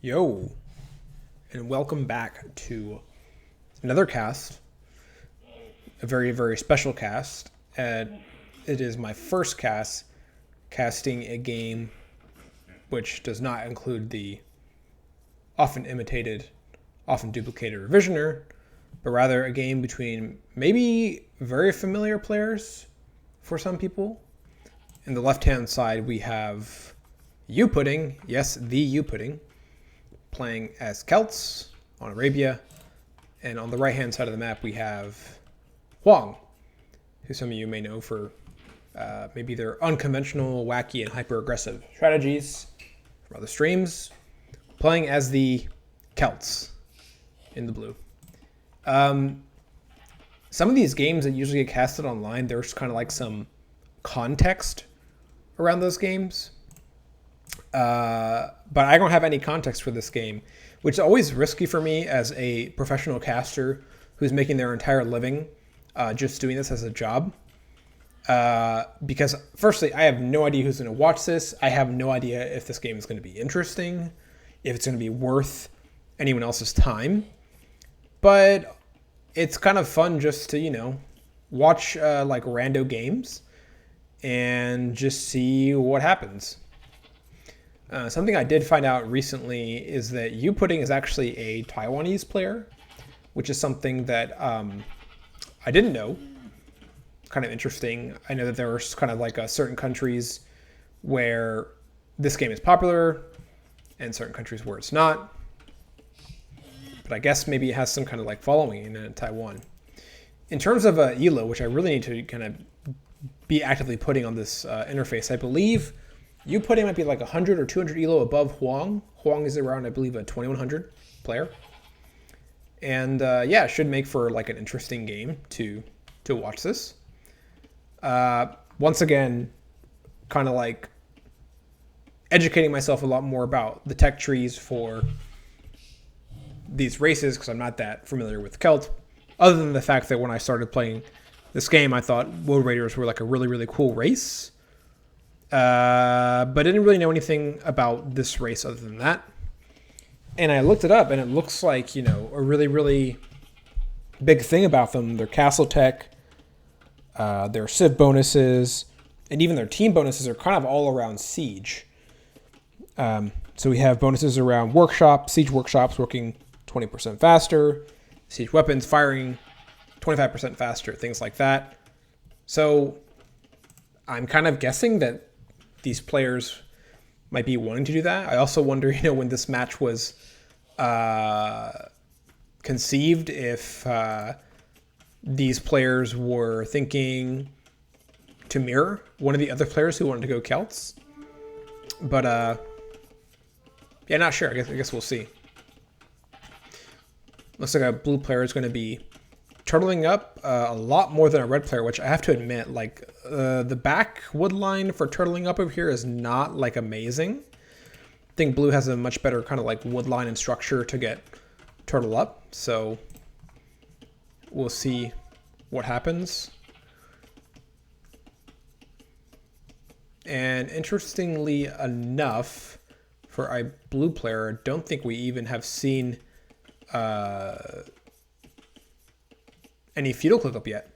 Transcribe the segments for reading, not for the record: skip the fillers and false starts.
Yo, and welcome back to another cast, a very, very special cast. And it is my first cast casting a game which does not include the often imitated, often duplicated Revisioner, but rather a game between maybe very familiar players for some people. In the left-hand side, we have youpudding, yes, the youpudding, playing as Celts on Arabia. And on the right-hand side of the map, we have Hoang, who some of you may know for maybe their unconventional, wacky, and hyper-aggressive strategies from other streams, playing as the Celts in the blue. Some of these games that usually get casted online, there's kind of like some context around those games. But I don't have any context for this game, which is always risky for me as a professional caster who's making their entire living just doing this as a job. Because firstly, I have no idea who's going to watch this. I have no idea if this game is going to be interesting, if it's going to be worth anyone else's time. But it's kind of fun just to, watch like rando games and just see what happens. Something I did find out recently is that youpudding is actually a Taiwanese player, which is something that I didn't know. Kind of interesting. I know that there are kind of like certain countries where this game is popular and certain countries where it's not. But I guess maybe it has some kind of like following in Taiwan. In terms of ELO, which I really need to kind of be actively putting on this interface, I believe youpudding might be like 100 or 200 ELO above Hoang. Hoang is around, I believe, a 2100 player. And yeah, it should make for like an interesting game to watch this. Once again, kind of like educating myself a lot more about the tech trees for these races, because I'm not that familiar with Celt, other than the fact that when I started playing this game, I thought World Raiders were like a really, really cool race. But I didn't really know anything about this race other than that. And I looked it up, and it looks like, a really, really big thing about them. Their castle tech, their civ bonuses, and even their team bonuses are kind of all around siege. So we have bonuses around siege workshops working 20% faster, siege weapons firing 25% faster, things like that. So I'm kind of guessing that these players might be wanting to do that. I also wonder, when this match was conceived, if these players were thinking to mirror one of the other players who wanted to go Celts. But yeah, not sure. I guess we'll see. Looks like a blue player is going to be turtling up a lot more than a red player, which I have to admit, like the back wood line for turtling up over here is not like amazing. I think blue has a much better kind of like wood line and structure to get turtle up. So we'll see what happens. And interestingly enough, for a blue player, I don't think we even have seen any feudal clickup yet.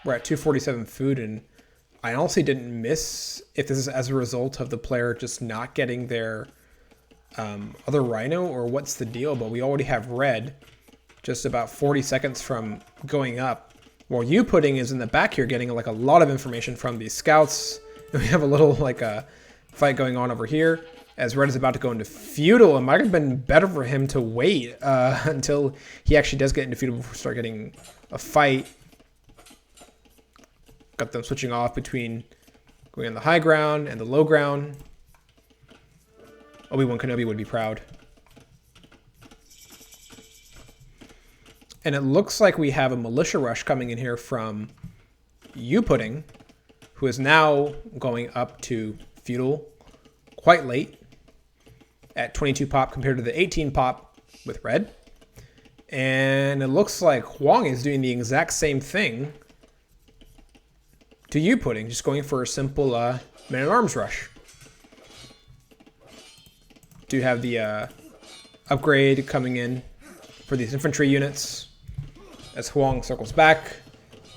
We're at 247 food, and I honestly didn't miss if this is as a result of the player just not getting their other rhino, or what's the deal, but we already have red just about 40 seconds from going up. While youpudding is in the back here getting like a lot of information from these scouts. And we have a little like a fight going on over here as red is about to go into feudal. It might have been better for him to wait until he actually does get into feudal before we start getting a fight. Got them switching off between going on the high ground and the low ground. Obi-Wan Kenobi would be proud. And it looks like we have a militia rush coming in here from youpudding, who is now going up to feudal quite late at 22 pop compared to the 18 pop with red. And it looks like Hoang is doing the exact same thing to youpudding, just going for a simple man-at-arms rush. Do have the upgrade coming in for these infantry units as Hoang circles back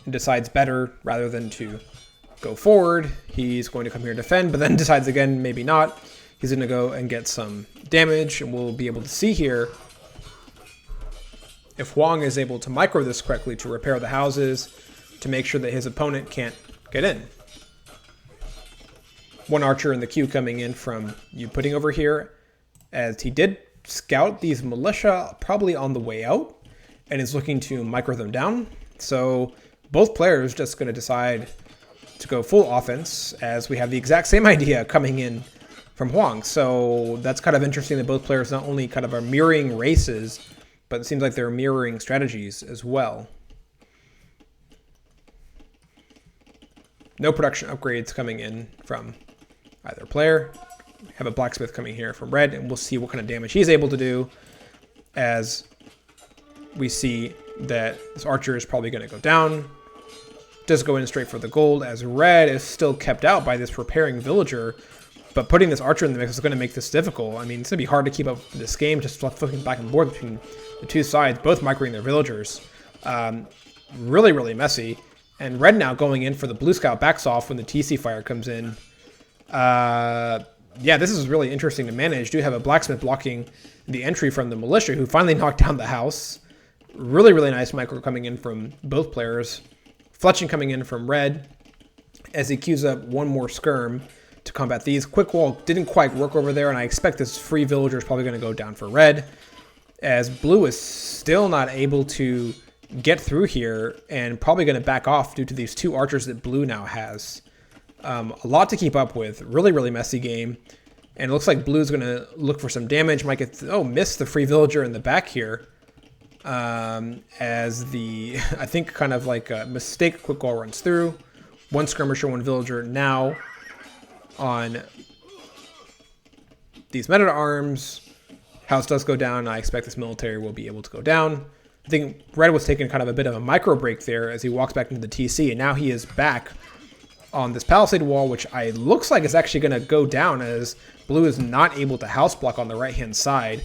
and decides better rather than to go forward. He's going to come here and defend, but then decides again, maybe not. He's going to go and get some damage, and we'll be able to see here if Hoang is able to micro this correctly to repair the houses to make sure that his opponent can't get in. One archer in the queue coming in from youpudding over here, as he did scout these militia probably on the way out and is looking to micro them down. So both players just going to decide to go full offense, as we have the exact same idea coming in from Hoang. So that's kind of interesting that both players not only kind of are mirroring races, but it seems like they're mirroring strategies as well. No production upgrades coming in from either player. Have a blacksmith coming here from red, and we'll see what kind of damage he's able to do, as we see that this archer is probably going to go down. Does go in straight for the gold, as red is still kept out by this repairing villager, but putting this archer in the mix is going to make this difficult. I mean, it's going to be hard to keep up with this game, just flipping back and forth between the two sides, both microing their villagers. Really, really messy. And red now going in for the blue scout backs off when the TC fire comes in. Yeah, this is really interesting to manage. Do have a blacksmith blocking the entry from the militia, who finally knocked down the house. Really, really nice micro coming in from both players. Fletching coming in from red as he queues up one more skirm to combat these. Quick wall didn't quite work over there, and I expect this free villager is probably going to go down for red, as blue is still not able to get through here and probably going to back off due to these two archers that blue now has. A lot to keep up with. Really, really messy game. And it looks like blue's going to look for some damage. Might get, missed the free villager in the back here. As the, I think kind of like a mistake, quick wall runs through. One skirmisher, one villager now on these men-at-arms. House does go down. I expect this military will be able to go down. I think red was taking kind of a bit of a micro break there as he walks back into the TC, and now he is back on this palisade wall, which looks like is actually going to go down, as blue is not able to house block on the right-hand side,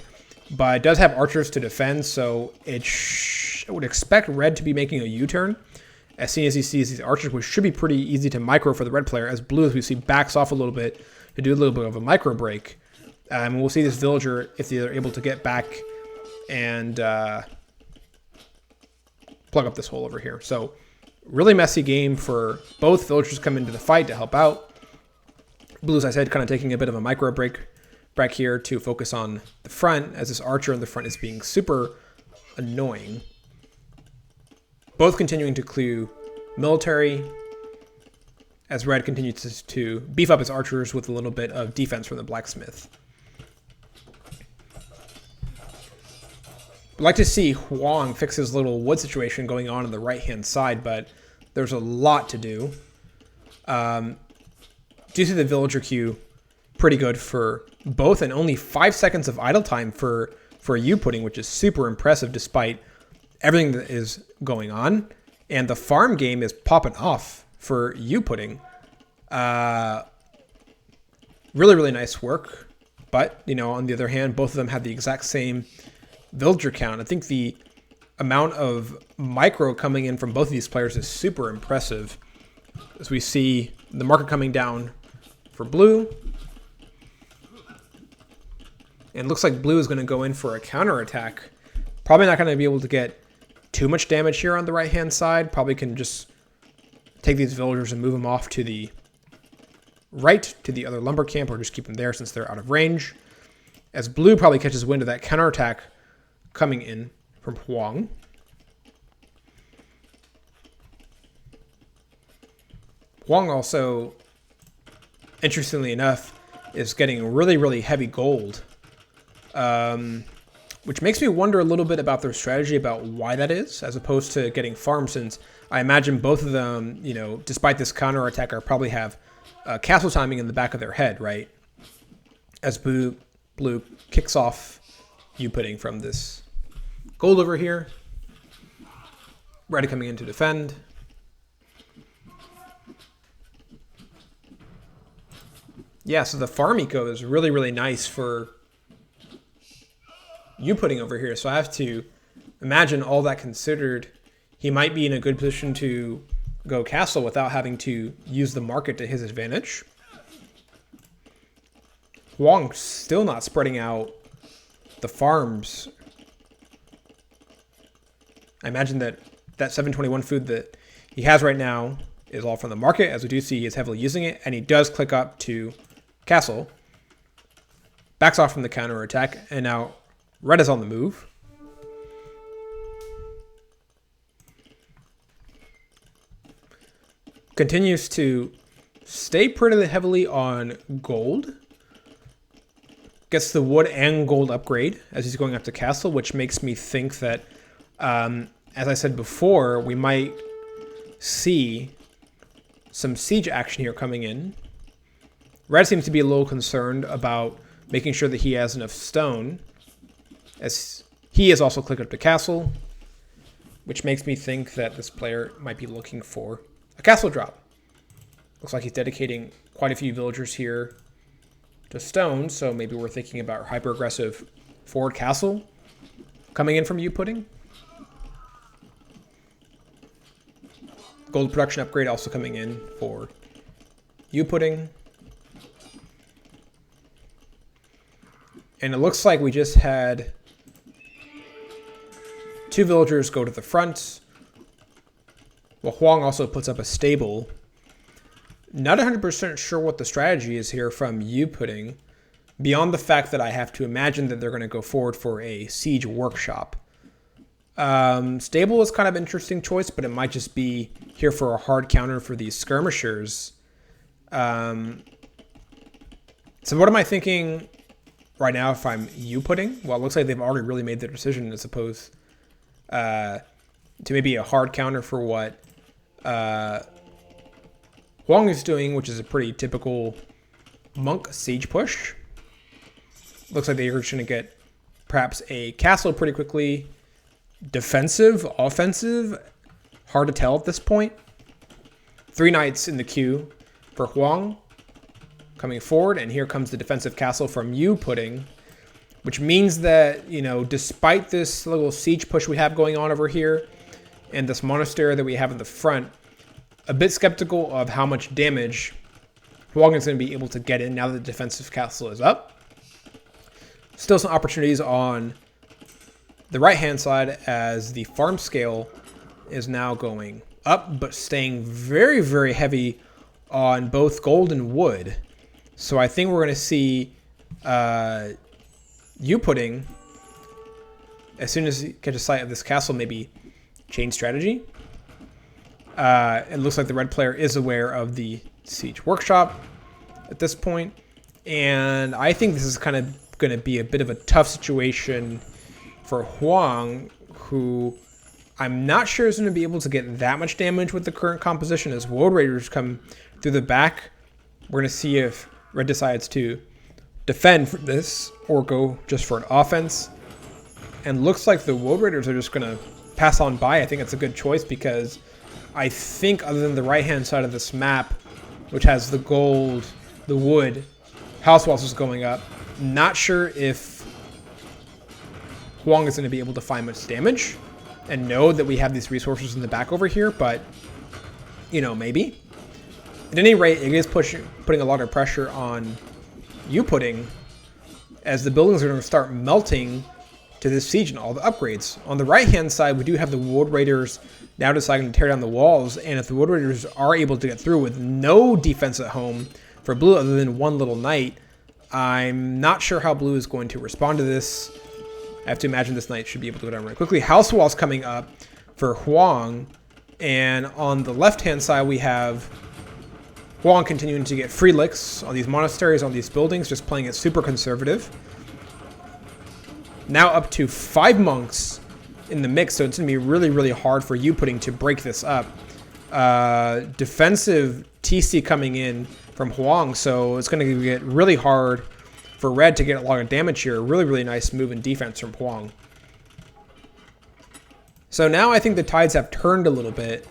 but it does have archers to defend, so I would expect red to be making a U-turn as soon as he sees these archers, which should be pretty easy to micro for the red player, as blue, as we see, backs off a little bit to do a little bit of a micro break. And we'll see this villager, if they're able to get back and plug up this hole over here. So really messy game for both villagers come into the fight to help out. Blue, as I said, kind of taking a bit of a micro break back here to focus on the front, as this archer in the front is being super annoying. Both continuing to clue military, as red continues to beef up his archers with a little bit of defense from the blacksmith. I'd like to see Hoang fix his little wood situation going on the right-hand side, but there's a lot to do. Do see the villager queue pretty good for both, and only 5 seconds of idle time for youpudding, which is super impressive despite everything that is going on. And the farm game is popping off for youpudding. Really, really nice work. But, on the other hand, both of them have the exact same villager count. I think the amount of micro coming in from both of these players is super impressive, as we see the market coming down for blue. And it looks like blue is going to go in for a counterattack. Probably not going to be able to get too much damage here on the right-hand side. Probably can just take these villagers and move them off to the right, to the other lumber camp, or just keep them there since they're out of range. As blue probably catches wind of that counterattack coming in from Hoang. Hoang also, interestingly enough, is getting really, really heavy gold, which makes me wonder a little bit about their strategy about why that is, as opposed to getting farm, since I imagine both of them, despite this counterattack, probably have castle timing in the back of their head, right? As blue kicks off youpudding from this gold over here. Red coming in to defend. Yeah, so the farm eco is really, really nice for youpudding over here. So I have to imagine, all that considered, he might be in a good position to go castle without having to use the market to his advantage. Hoang still not spreading out the farms. I imagine that 721 food that he has right now is all from the market. As we do see, he is heavily using it, and he does click up to castle. Backs off from the counter attack, and now red is on the move. Continues to stay pretty heavily on gold. Gets the wood and gold upgrade as he's going up to castle, which makes me think that, as I said before, we might see some siege action here coming in. Red seems to be a little concerned about making sure that he has enough stone, as he is also clicked up to castle, which makes me think that this player might be looking for a castle drop. Looks like he's dedicating quite a few villagers here to stone, so maybe we're thinking about hyper-aggressive forward castle coming in from youpudding. Gold production upgrade also coming in for youpudding. And it looks like we just had 2 villagers go to the front. Well, Hoang also puts up a stable. Not 100% sure what the strategy is here from youpudding, beyond the fact that I have to imagine that they're going to go forward for a siege workshop. Stable is kind of an interesting choice, but it might just be here for a hard counter for these skirmishers. So what am I thinking right now if I'm youpudding? Well, it looks like they've already really made their decision as opposed to maybe a hard counter for what Hoang is doing, which is a pretty typical monk siege push. Looks like they're going to get perhaps a castle pretty quickly. Defensive, offensive, hard to tell at this point. 3 knights in the queue for Hoang coming forward, and here comes the defensive castle from youpudding, which means that, you know, despite this little siege push we have going on over here and this monastery that we have in the front, a bit skeptical of how much damage Hoang is going to be able to get in now that the defensive castle is up. Still some opportunities on the right-hand side as the farm scale is now going up, but staying very, very heavy on both gold and wood. So I think we're going to see youpudding, as soon as he catches sight of this castle, maybe change strategy. It looks like the red player is aware of the siege workshop at this point, and I think this is kind of going to be a bit of a tough situation for Hoang, who I'm not sure is going to be able to get that much damage with the current composition as Woad Raiders come through the back. We're going to see if red decides to defend for this or go just for an offense. And looks like the Woad Raiders are just going to pass on by. I think it's a good choice because I think other than the right-hand side of this map, which has the gold, the wood, house walls is going up, not sure if Hoang is going to be able to find much damage and know that we have these resources in the back over here, but, you know, maybe. At any rate, it is putting a lot of pressure on youpudding as the buildings are going to start melting to this siege and all the upgrades. On the right-hand side, we do have the Woad Raiders now deciding to tear down the walls, and if the Woad Raiders are able to get through with no defense at home for blue other than 1 little knight, I'm not sure how blue is going to respond to this. I have to imagine this knight should be able to go down really quickly. House walls coming up for Hoang, and on the left-hand side, we have Hoang continuing to get free licks on these monasteries, on these buildings, just playing it super conservative. Now up to 5 monks in the mix, so it's going to be really, really hard for youpudding to break this up. Defensive TC coming in from Hoang, so it's going to get really hard for red to get a lot of damage here. Really, really nice move in defense from Hoang. So now I think the tides have turned a little bit.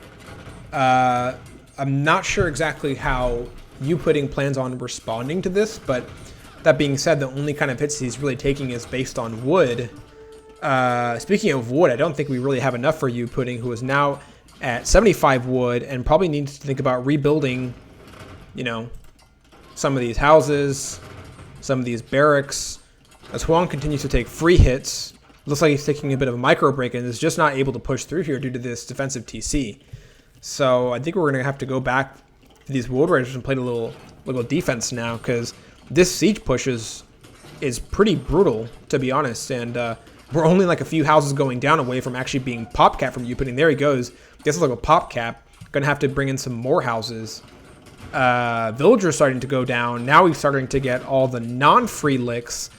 I'm not sure exactly how youpudding plans on responding to this, but that being said, the only kind of hits he's really taking is based on wood. Speaking of wood, I don't think we really have enough for youpudding, who is now at 75 wood and probably needs to think about rebuilding, you know, some of these houses, some of these barracks. As Hoang continues to take free hits, looks like he's taking a bit of a micro break and is just not able to push through here due to this defensive TC. So I think we're going to have to go back to these Wood Raiders and play a little defense now, because this siege push is pretty brutal, to be honest. And we're only like a few houses going down away from actually being pop cap from youpudding. There he goes. This is like a pop cap. Going to have to bring in some more houses. Villagers starting to go down. Now he's starting to get all the non-free licks.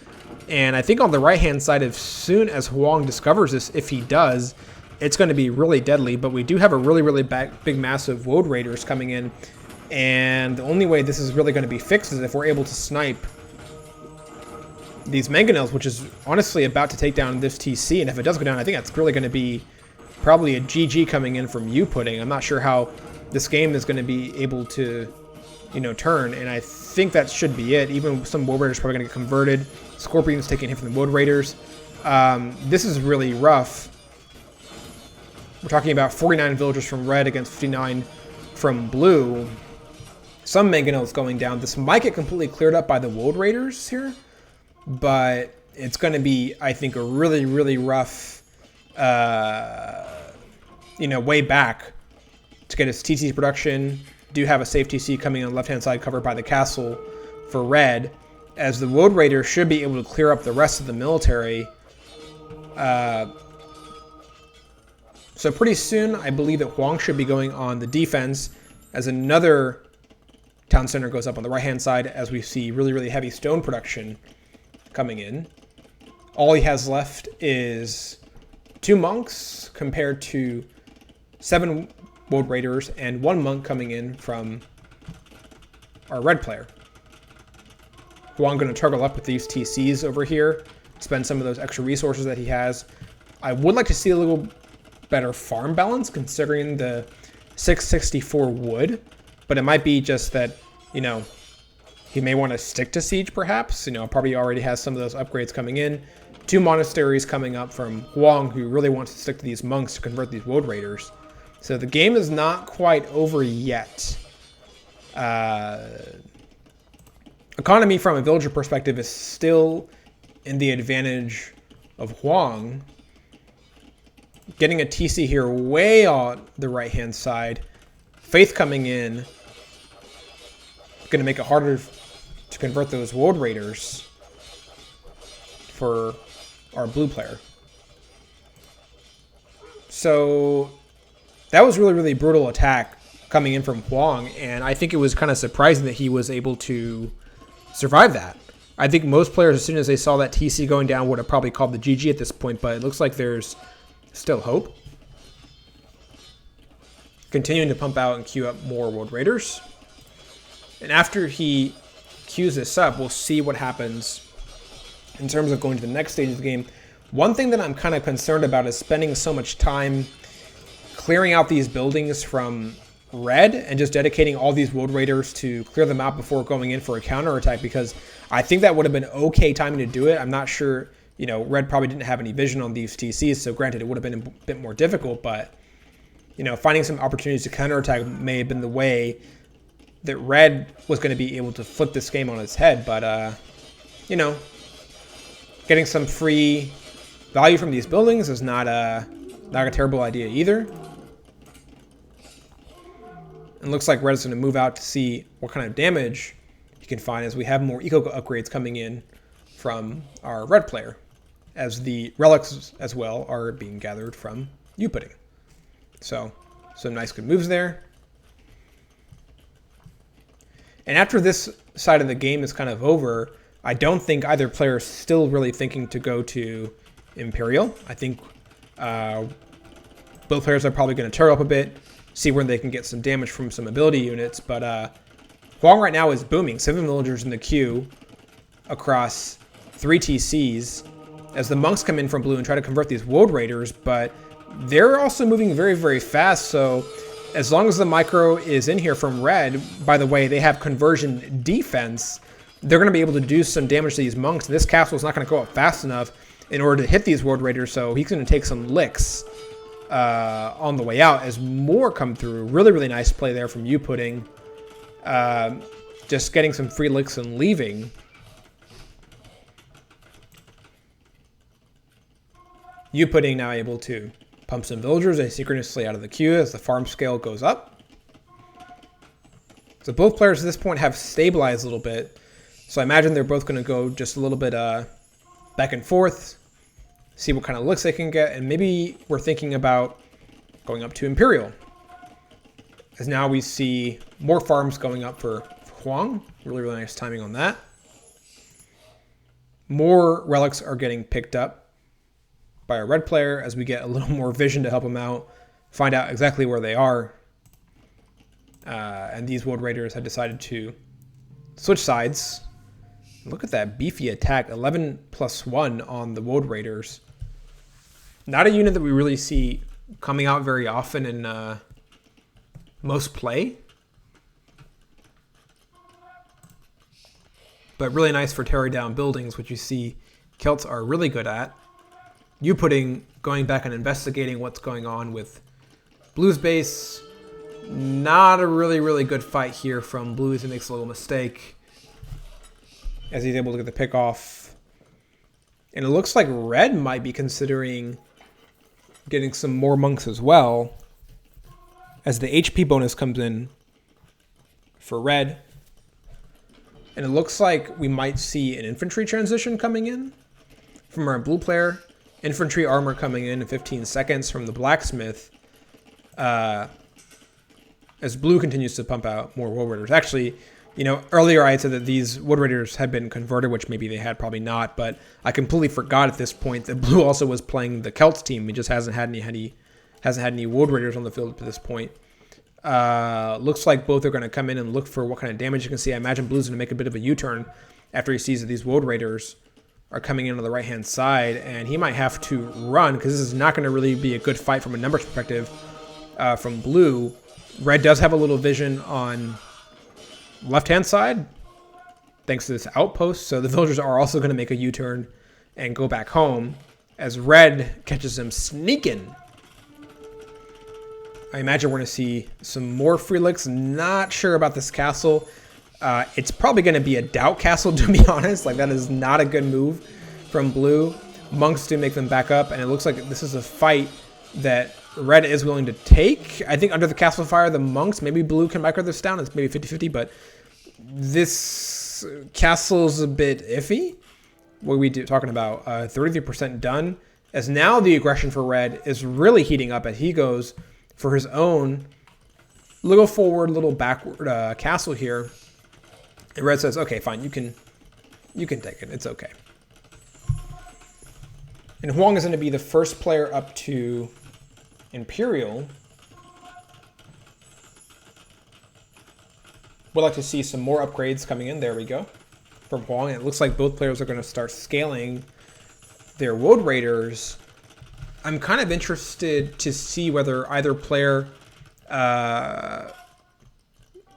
And I think on the right-hand side, as soon as Hoang discovers this, if he does, it's going to be really deadly. But we do have a really big massive Woad Raiders coming in. And the only way this is really going to be fixed is if we're able to snipe these mangonels, which is honestly about to take down this TC. And if it does go down, I think that's really going to be probably a GG coming in from youpudding. I'm not sure how this game is going to be able to, you know, turn. And I think that should be it. Even some Woad Raiders probably going to get converted. Scorpion's taking a hit from the Woad Raiders. This is really rough. We're talking about 49 villagers from red against 59 from blue. Some mangonels going down. This might get completely cleared up by the Woad Raiders here, but it's going to be, I think, a really rough, you know, way back to get his TC production. Do have a safe TC coming on the left-hand side, covered by the castle for red, as the Woad Raider should be able to clear up the rest of the military. So pretty soon, I believe that Hoang should be going on the defense, as another town center goes up on the right-hand side, as we see really heavy stone production coming in. All he has left is 2 monks compared to 7 Woad Raiders and 1 monk coming in from our red player. Hoang going to turtle up with these TCs over here, spend some of those extra resources that he has. I would like to see a little better farm balance considering the 664 wood, but it might be just that, you know, he may want to stick to siege perhaps. You know, probably already has some of those upgrades coming in. 2 monasteries coming up from Hoang, who really wants to stick to these monks to convert these Woad Raiders. So the game is not quite over yet. Economy from a villager perspective is still in the advantage of Hoang. Getting a TC here way on the right-hand side. Faith coming in. Going to make it harder to convert those Woad Raiders for our blue player. So that was really brutal attack coming in from Hoang, and I think it was kind of surprising that he was able to survive that. I think most players, as soon as they saw that TC going down, would have probably called the GG at this point, but it looks like there's still hope. Continuing to pump out and queue up more Woad Raiders. And after he queues this up, we'll see what happens in terms of going to the next stage of the game. One thing that I'm kind of concerned about is spending so much time clearing out these buildings from red and just dedicating all these Woad Raiders to clear them out before going in for a counterattack, because I think that would have been okay timing to do it. I'm not sure, you know, red probably didn't have any vision on these TCs, so granted it would have been a bit more difficult, but, you know, finding some opportunities to counterattack may have been the way that red was going to be able to flip this game on its head. But, you know, getting some free value from these buildings is not a terrible idea either. And looks like red is going to move out to see what kind of damage he can find, as we have more eco upgrades coming in from our red player, as the relics as well are being gathered from youpudding. So some nice good moves there. And after this side of the game is kind of over, I don't think either player is still really thinking to go to Imperial. I think both players are probably going to turtle up a bit, see where they can get some damage from some ability units. But Hoang right now is booming. 7 villagers in the queue across 3 TCs as the monks come in from blue and try to convert these Woad Raiders, but they're also moving very fast. So as long as the micro is in here from red, by the way, they have conversion defense, they're going to be able to do some damage to these monks. This castle is not going to go up fast enough. in order to hit these World Raiders, so he's going to take some licks on the way out as more come through. Really, really nice play there from youpudding. Just getting some free licks and leaving. Youpudding now able to pump some villagers asynchronously out of the queue as the farm scale goes up. So both players at this point have stabilized a little bit. So I imagine they're both going to go just a little bit back and forth, see what kind of looks they can get, and maybe we're thinking about going up to Imperial. As now we see more farms going up for Hoang. Really, really nice timing on that. More relics are getting picked up by a red player as we get a little more vision to help them out, find out exactly where they are. And these World Raiders had decided to switch sides. Look at that beefy attack, 11+1 on the World Raiders. Not a unit that we really see coming out very often in most play. But really nice for tearing down buildings, which you see Celts are really good at. Youpudding going back and investigating what's going on with Blue's base. Not a really, really good fight here from Blues. He makes a little mistake as he's able to get the pick off. And it looks like Red might be considering getting some more monks as well, as the HP bonus comes in for Red. And it looks like we might see an infantry transition coming in from our blue player. Infantry armor coming in 15 seconds from the blacksmith. As blue continues to pump out more Wood Raiders. Actually, you know, earlier I had said that these Wood Raiders had been converted, which maybe they had, probably not. But I completely forgot at this point that blue also was playing the Celts team. He just hasn't had any Wood Raiders on the field to this point. Looks like both are going to come in and look for what kind of damage you can see. I imagine blue's going to make a bit of a U-turn after he sees that these Wood Raiders are coming in on the right-hand side, and he might have to run because this is not going to really be a good fight from a numbers perspective from blue. Red does have a little vision on left-hand side thanks to this outpost, so the villagers are also going to make a U-turn and go back home as Red catches them sneaking. I imagine we're going to see some more free licks. Not sure about this castle. It's probably going to be a doubt castle, to be honest. Like, that is not a good move from blue. Monks do make them back up, and it looks like this is a fight that Red is willing to take. I think under the castle fire, the monks, maybe blue can micro this down. It's maybe 50-50, but this castle's a bit iffy. What are we talking about? 33% done. As now the aggression for Red is really heating up as he goes for his own little forward, little backward castle here. And Red says, okay, fine, you can take it. It's okay. And Hoang is going to be the first player up to Imperial. Would like to see some more upgrades coming in. There we go. From Hoang. And it looks like both players are going to start scaling their Wood Raiders. I'm kind of interested to see whether either player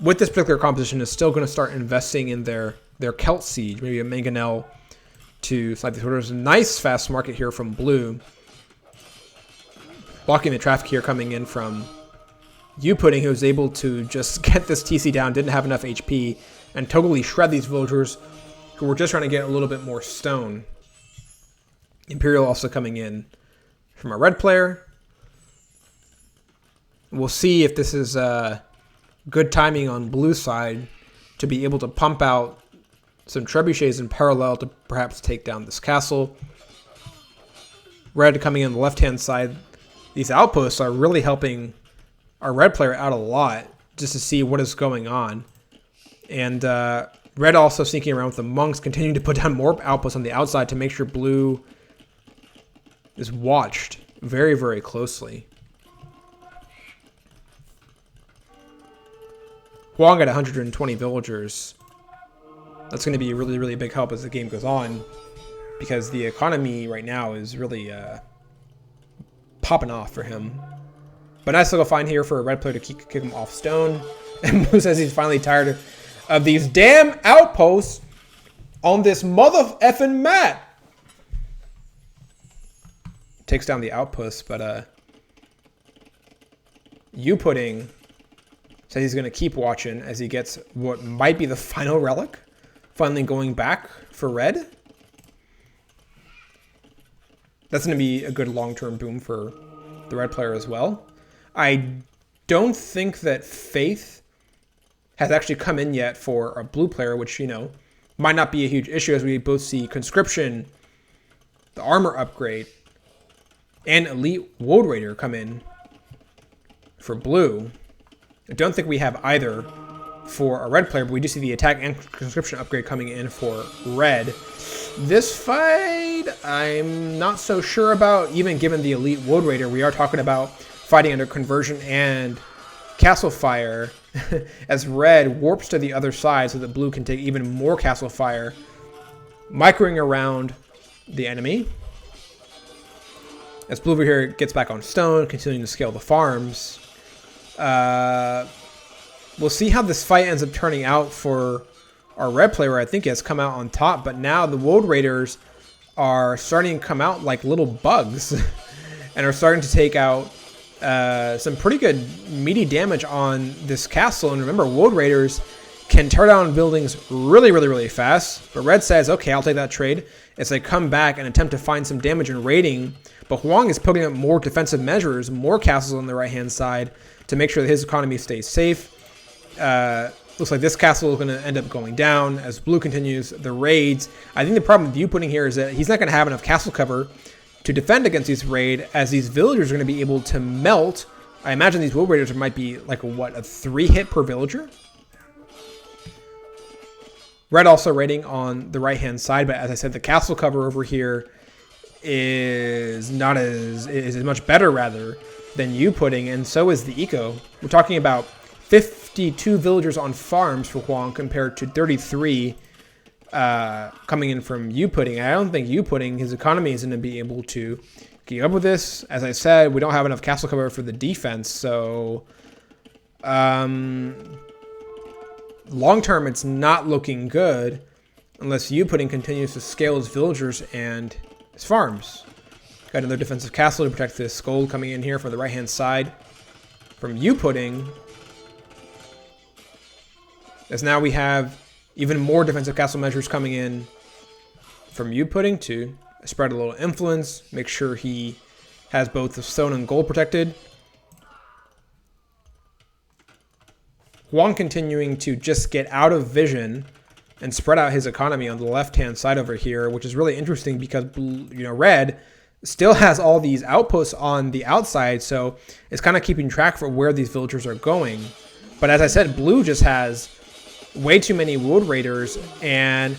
with this particular composition is still going to start investing in their Celt Siege, maybe a Mangonel to slide these orders. Nice fast market here from blue. Blocking the traffic here coming in from youpudding, who was able to just get this TC down, didn't have enough HP, and totally shred these villagers who were just trying to get a little bit more stone. Imperial also coming in from a red player. We'll see if this is good timing on blue side to be able to pump out some trebuchets in parallel to perhaps take down this castle. Red coming in the left-hand side. These outposts are really helping our red player out a lot just to see what is going on. And red also sneaking around with the monks, continuing to put down more outposts on the outside to make sure blue is watched very, very closely. Hoang at 120 villagers. That's going to be a really, really big help as the game goes on, because the economy right now is really popping off for him. But nice little find here for a red player to kick him off stone. And Blue says he's finally tired of these damn outposts on this mother effing map. takes down the outpost, but youpudding says he's going to keep watching as he gets what might be the final relic, finally going back for red. That's going to be a good long-term boom for the red player as well. I don't think that Faith has actually come in yet for a blue player, which, you know, might not be a huge issue as we both see Conscription, the armor upgrade, and Elite Woad Raider come in for blue. I don't think we have either for a red player, but we do see the attack and Conscription upgrade coming in for red. This fight, I'm not so sure about, even given the Elite Woad Raider. We are talking about fighting under Conversion and Castle Fire as red warps to the other side so that blue can take even more Castle Fire, microing around the enemy. As blue over here gets back on stone, continuing to scale the farms. We'll see how this fight ends up turning out for our red player. I think he has come out on top, but now the Woad Raiders are starting to come out like little bugs and are starting to take out some pretty good meaty damage on this castle. And remember, Woad Raiders can tear down buildings really, really, really fast. But red says, okay, I'll take that trade as they come back and attempt to find some damage in raiding. But Hoang is putting up more defensive measures, more castles on the right-hand side to make sure that his economy stays safe. Looks like this castle is going to end up going down as blue continues the raids. I think the problem with youpudding here is that he's not going to have enough castle cover to defend against these raid, as these villagers are going to be able to melt. I imagine these Woad Raiders might be like a 3-hit per villager. Red also raiding on the right-hand side, but as I said, the castle cover over here is not as much better rather than youpudding, and so is the eco. We're talking about 52 villagers on farms for Hoang compared to 33 coming in from youpudding. I don't think youpudding, his economy, is going to be able to keep up with this. As I said, we don't have enough castle cover for the defense, so long term it's not looking good unless youpudding continues to scale his villagers and his farms. Got another defensive castle to protect this gold coming in here from the right hand side from youpudding, as now we have even more defensive castle measures coming in from youpudding to spread a little influence, make sure he has both the stone and gold protected. Hoang continuing to just get out of vision and spread out his economy on the left-hand side over here, which is really interesting because, you know, red still has all these outposts on the outside, so it's kind of keeping track for where these villagers are going. But as I said, blue just has way too many Woad Raiders, and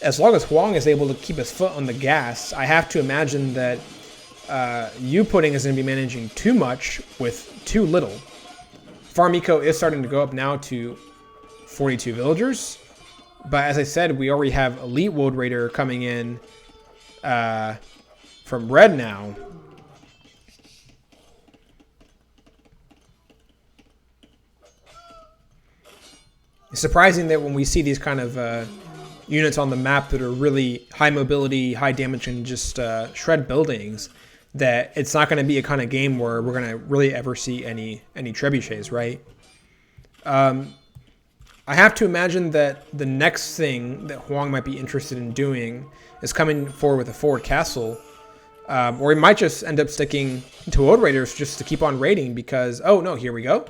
as long as Hoang is able to keep his foot on the gas, I have to imagine that youpudding is going to be managing too much with too little. Farm eco is starting to go up now to 42 villagers, but as I said, we already have Elite Woad Raider coming in from red now. It's surprising that when we see these kind of units on the map that are really high mobility, high damage, and just shred buildings, that it's not going to be a kind of game where we're going to really ever see any trebuchets, right? I have to imagine that the next thing that Hoang might be interested in doing is coming forward with a forward castle, or he might just end up sticking to Woad Raiders just to keep on raiding because, oh no, here we go.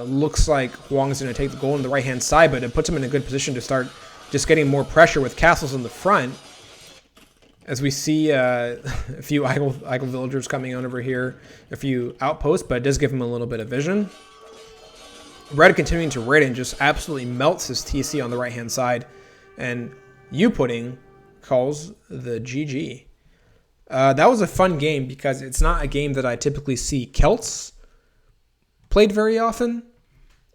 Looks like Hoang's going to take the gold on the right-hand side, but it puts him in a good position to start just getting more pressure with castles in the front. As we see a few idle villagers coming on over here, a few outposts, but it does give him a little bit of vision. Red continuing to raid and just absolutely melts his TC on the right-hand side, and youpudding calls the GG. That was a fun game because it's not a game that I typically see Celts played very often,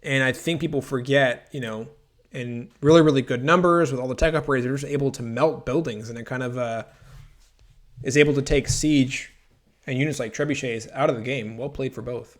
and I think people forget, you know, in really, really good numbers with all the tech upgrades, they're just able to melt buildings, and it kind of is able to take siege and units like trebuchets out of the game. Well played for both.